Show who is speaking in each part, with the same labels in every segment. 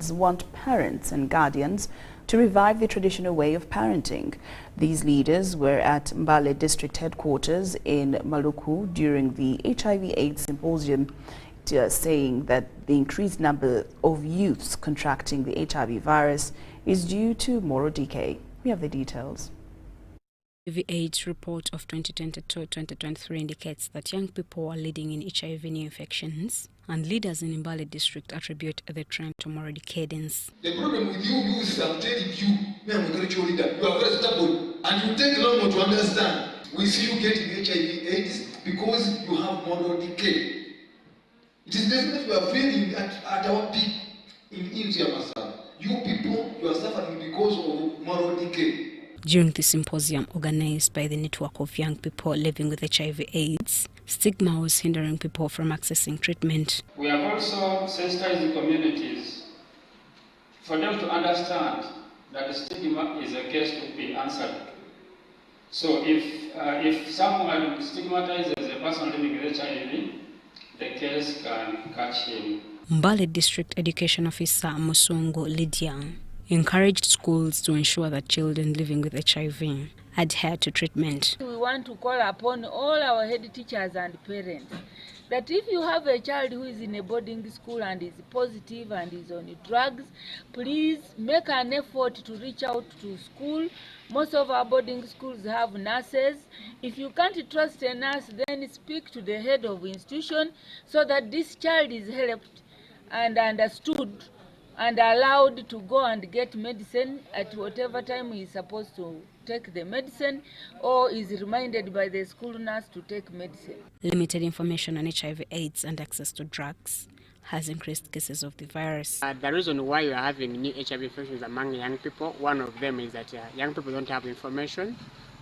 Speaker 1: leaders want parents and guardians to revive the traditional way of parenting. These leaders were at Mbale district headquarters in Maluku during the HIV AIDS Symposium, saying that the increased number of youths contracting the HIV virus is due to moral decay. We have the details.
Speaker 2: The AIDS report of 2022-2023 indicates that young people are leading in HIV new infections, and leaders in Mbale district attribute the trend to moral decadence.
Speaker 3: The problem with you is I'm telling you, me, I'm a spiritual leader, you are very stubborn, and you take long to understand. We see you getting HIV AIDS because you have moral decay. It is definitely you are failing at our peak in India, Masala. You people, you are suffering because of moral decay.
Speaker 2: During the symposium organized by the network of young people living with HIV AIDS, stigma was hindering people from accessing treatment.
Speaker 4: We have also sensitized the communities for them to understand that the stigma is a case to be answered. So if someone stigmatizes a person living with HIV, the case can catch him.
Speaker 2: Mbale District Education Officer Musungu Lydia encouraged schools to ensure that children living with HIV adhere to treatment.
Speaker 5: We want to call upon all our head teachers and parents that if you have a child who is in a boarding school and is positive and is on drugs, please make an effort to reach out to school. Most of our boarding schools have nurses. If you can't trust a nurse, then speak to the head of institution so that this child is helped and understood and allowed to go and get medicine at whatever time he is supposed to take the medicine, or is reminded by the school nurse to take medicine.
Speaker 2: Limited information on HIV AIDS and access to drugs has increased cases of the virus.
Speaker 6: The reason why you are having new HIV infections among young people, one of them is that young people don't have information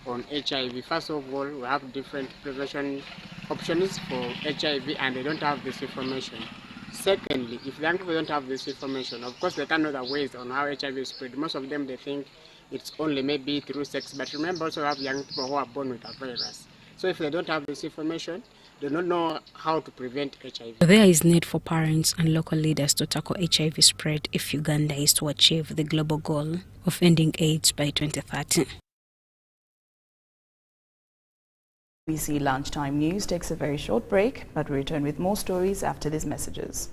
Speaker 6: on HIV. First of all, we have different prevention options for HIV and they don't have this information. Secondly, if young people don't have this information, of course they can't know the ways on how HIV is spread. Most of them, they think it's only maybe through sex, but remember also have young people who are born with a virus. So if they don't have this information, they don't know how to prevent HIV.
Speaker 2: There is need for parents and local leaders to tackle HIV spread if Uganda is to achieve the global goal of ending AIDS by 2030.
Speaker 1: BBC Lunchtime News takes a very short break, but we return with more stories after these messages.